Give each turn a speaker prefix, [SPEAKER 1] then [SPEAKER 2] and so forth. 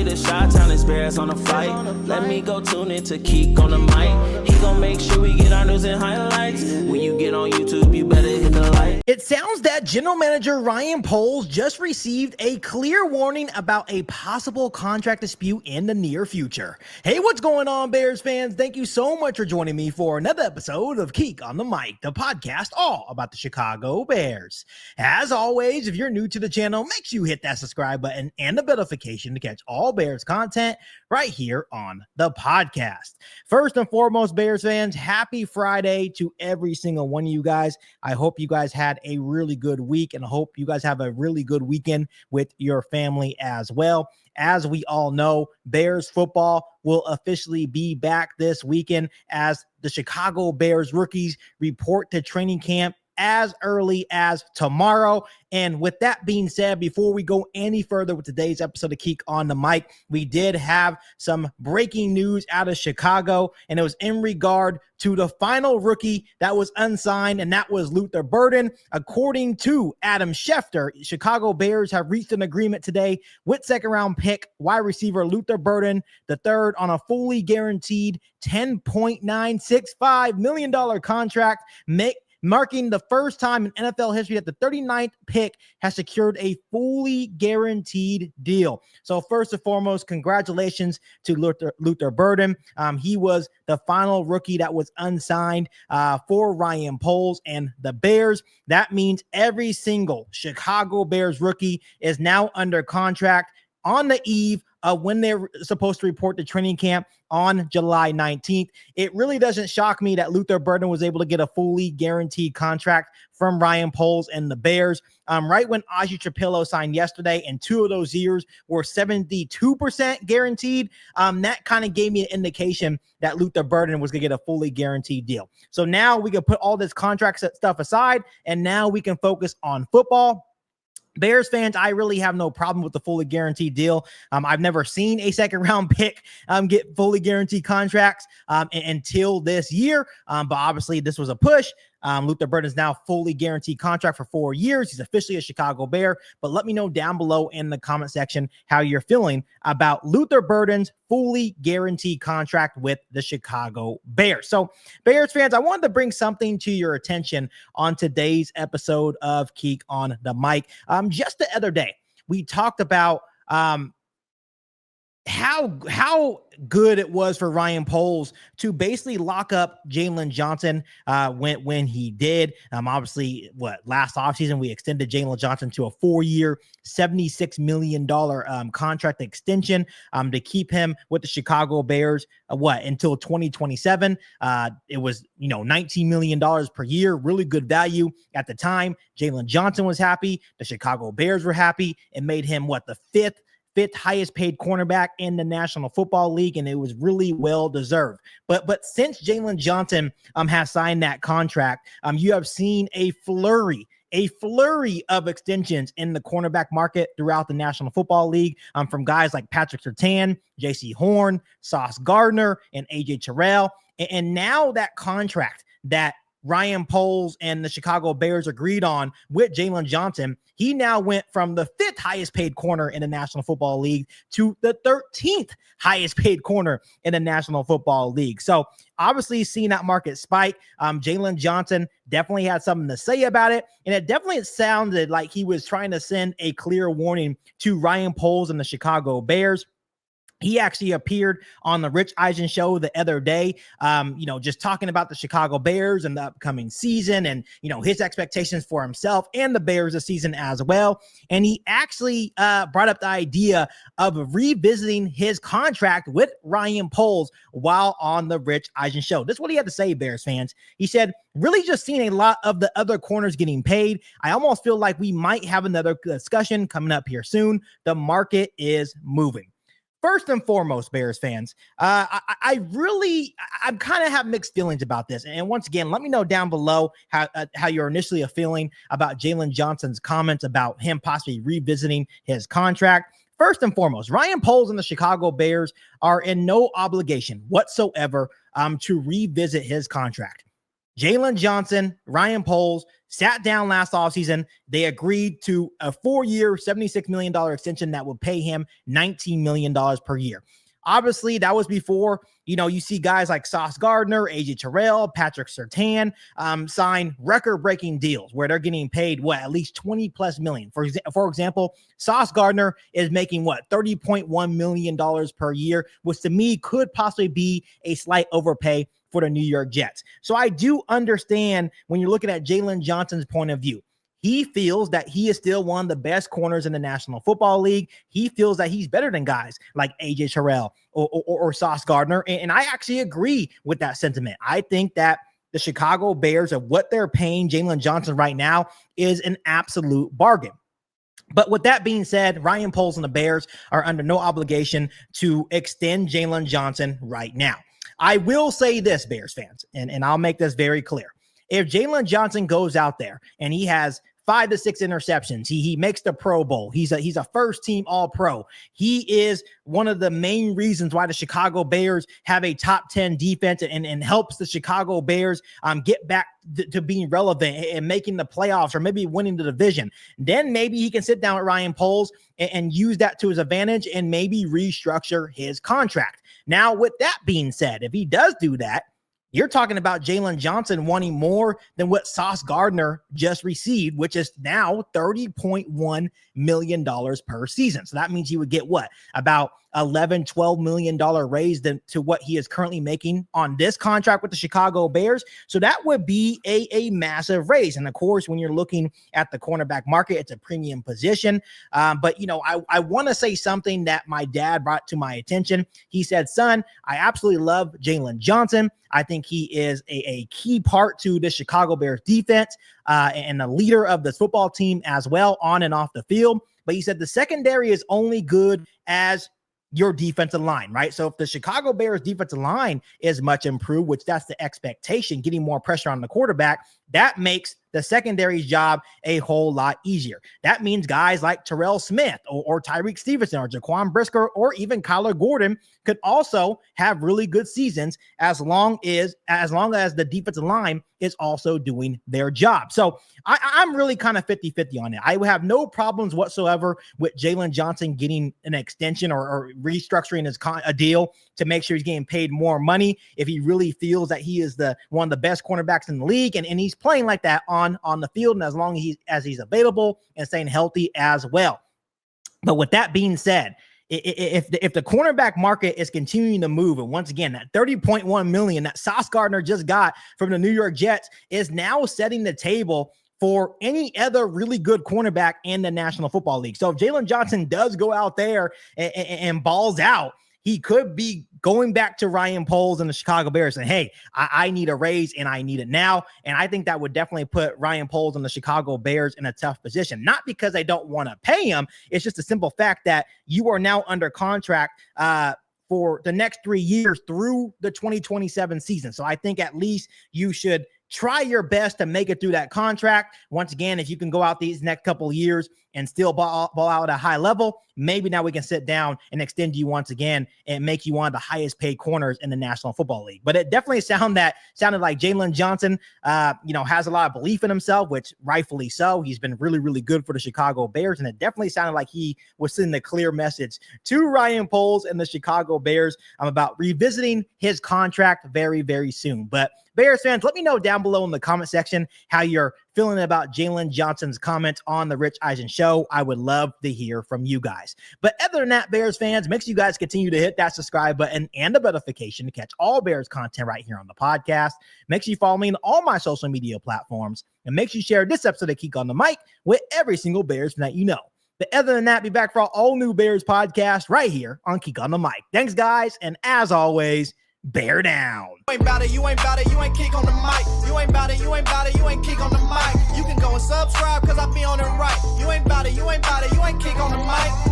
[SPEAKER 1] the Chi-Town experience on the flight. Let me go tune in to Keek on the mic. He gon' make sure we get our news and highlights. When you get on YouTube, you better hit the like.
[SPEAKER 2] It sounds that General Manager Ryan Poles just received a clear warning about a possible contract dispute in the near future. Hey, what's going on, Bears fans? Thank you so much for joining me for another episode of Keek on the Mic, the podcast all about the Chicago Bears. As always, if you're new to the channel, make sure you hit that subscribe button and the notification to catch all Bears content right here on the podcast. First and foremost, Bears fans, happy Friday to every single one of you guys. I hope you guys had a really good week, and I hope you guys have a really good weekend with your family as well. As we all know, Bears football will officially be back this weekend as the Chicago Bears rookies report to training camp as early as tomorrow. And with that being said, before we go any further with today's episode of Keek on the Mic, we did have some breaking news out of Chicago, and it was in regard to the final rookie that was unsigned, and that was Luther Burton. According to Adam Schefter, Chicago Bears have reached an agreement today with second-round pick wide receiver Luther Burton III on a fully guaranteed $10.965 million contract, marking the first time in NFL history that the 39th pick has secured a fully guaranteed deal. So first and foremost, congratulations to Luther Burton. He was the final rookie that was unsigned for Ryan Poles and the Bears. That means every single Chicago Bears rookie is now under contract on the eve of when they're supposed to report to training camp on July 19th. It really doesn't shock me that Luther Burton was able to get a fully guaranteed contract from Ryan Poles and the Bears. Right when Aji Trapillo signed yesterday, and 2 of those years were 72% guaranteed, that kind of gave me an indication that Luther Burton was going to get a fully guaranteed deal. So now we can put all this contract stuff aside, and now we can focus on football. Bears fans, I really have no problem with the fully guaranteed deal. I've never seen a second round pick get fully guaranteed contracts until this year. But obviously this was a push. Luther Burton is now fully guaranteed contract for 4 years. He's officially a Chicago Bear. But let me know down below in the comment section how you're feeling about Luther Burton's fully guaranteed contract with the Chicago Bears. So Bears fans, I wanted to bring something to your attention on today's episode of Keek on the Mic. Just the other day, we talked about how good it was for Ryan Poles to basically lock up Jaylon Johnson when he did. Obviously, last offseason, we extended Jaylon Johnson to a 4-year, $76 million contract extension to keep him with the Chicago Bears, until 2027. It was, $19 million per year, really good value at the time. Jaylon Johnson was happy. The Chicago Bears were happy. It made him, the fifth highest paid cornerback in the National Football League, and it was really well deserved. But since Jaylon Johnson has signed that contract, you have seen a flurry of extensions in the cornerback market throughout the National Football League, from guys like Patrick Surtain, J.C. Horn, Sauce Gardner, and A.J. Terrell. And now that contract that Ryan Poles and the Chicago Bears agreed on with Jaylon Johnson, he now went from the 5th highest paid corner in the National Football League to the 13th highest paid corner in the National Football League. So obviously seeing that market spike, Jaylon Johnson definitely had something to say about it. And it definitely sounded like he was trying to send a clear warning to Ryan Poles and the Chicago Bears. He actually appeared on the Rich Eisen show the other day, just talking about the Chicago Bears and the upcoming season and, his expectations for himself and the Bears this season as well. And he actually brought up the idea of revisiting his contract with Ryan Poles while on the Rich Eisen show. This is what he had to say, Bears fans. He said, really just seeing a lot of the other corners getting paid. I almost feel like we might have another discussion coming up here soon. The market is moving. First and foremost, Bears fans, I'm kind of have mixed feelings about this. And once again, let me know down below how you're initially feeling about Jaylon Johnson's comments about him possibly revisiting his contract. First and foremost, Ryan Poles and the Chicago Bears are in no obligation whatsoever to revisit his contract. Jaylon Johnson, Ryan Poles sat down last offseason. They agreed to a 4-year, $76 million extension that would pay him $19 million per year. Obviously, that was before, you see guys like Sauce Gardner, AJ Terrell, Patrick Surtain sign record-breaking deals where they're getting paid, at least 20 plus million. For example, Sauce Gardner is making $30.1 million per year, which to me could possibly be a slight overpay for the New York Jets. So I do understand when you're looking at Jaylon Johnson's point of view. He feels that he is still one of the best corners in the National Football League. He feels that he's better than guys like AJ Terrell or Sauce Gardner. And I actually agree with that sentiment. I think that the Chicago Bears, of what they're paying Jaylon Johnson right now, is an absolute bargain. But with that being said, Ryan Poles and the Bears are under no obligation to extend Jaylon Johnson right now. I will say this, Bears fans, and I'll make this very clear. If Jaylon Johnson goes out there and he has 5 to 6 interceptions, he makes the Pro Bowl. He's a first team All-Pro. He is one of the main reasons why the Chicago Bears have a top 10 defense and helps the Chicago Bears get back to being relevant and making the playoffs or maybe winning the division. Then maybe he can sit down with Ryan Poles and use that to his advantage and maybe restructure his contract. Now, with that being said, if he does do that, you're talking about Jaylon Johnson wanting more than what Sauce Gardner just received, which is now $30.1 million per season. So that means he would get about $11-12 million raise to what he is currently making on this contract with the Chicago Bears. So that would be a massive raise. And of course, when you're looking at the cornerback market, it's a premium position. But I want to say something that my dad brought to my attention. He said, son, I absolutely love Jaylon Johnson. I think he is a key part to the Chicago Bears defense and a leader of this football team as well, on and off the field. But he said the secondary is only good as your defensive line, right? So if the Chicago Bears defensive line is much improved, which that's the expectation, getting more pressure on the quarterback, that makes the secondary's job a whole lot easier. That means guys like Terrell Smith or Tyreek Stevenson or Jaquan Brisker or even Kyler Gordon could also have really good seasons as long as the defensive line is also doing their job. So I'm really kind of 50-50 on it. I would have no problems whatsoever with Jaylon Johnson getting an extension or restructuring a deal to make sure he's getting paid more money if he really feels that he is one of the best cornerbacks in the league and he's playing like that on the field, and as long as he's available and staying healthy as well. But with that being said, if the cornerback market is continuing to move, and once again, that $30.1 million that Sauce Gardner just got from the New York Jets is now setting the table for any other really good cornerback in the National Football League. So if Jaylon Johnson does go out there and balls out, he could be going back to Ryan Poles and the Chicago Bears and, hey, I need a raise and I need it now. And I think that would definitely put Ryan Poles and the Chicago Bears in a tough position. Not because they don't want to pay him. It's just a simple fact that you are now under contract for the next 3 years through the 2027 season. So I think at least you should try your best to make it through that contract. Once again, if you can go out these next couple of years and still ball out at a high level, maybe now we can sit down and extend you once again and make you one of the highest paid corners in the National Football League. But it definitely sounded like Jaylon Johnson, has a lot of belief in himself, which rightfully so. He's been really, really good for the Chicago Bears. And it definitely sounded like he was sending a clear message to Ryan Poles and the Chicago Bears about revisiting his contract very, very soon. But Bears fans, let me know down below in the comment section how you're feeling about Jaylon Johnson's comments on the Rich Eisen Show. I would love to hear from you guys. But other than that, Bears fans, make sure you guys continue to hit that subscribe button and the notification to catch all Bears content right here on the podcast. Make sure you follow me on all my social media platforms, and make sure you share this episode of Geek on the Mic with every single Bears fan that you know. But other than that, be back for our all new Bears podcast right here on Geek on the Mic. Thanks, guys, and as always, bear down.
[SPEAKER 3] You ain't bout it, you ain't bout it, you ain't kick on the mic. You ain't bout it, you ain't bout it, you ain't kick on the mic. You can go and subscribe, cause I be on it right. You ain't bout it, you ain't bout it, you ain't kick on the mic.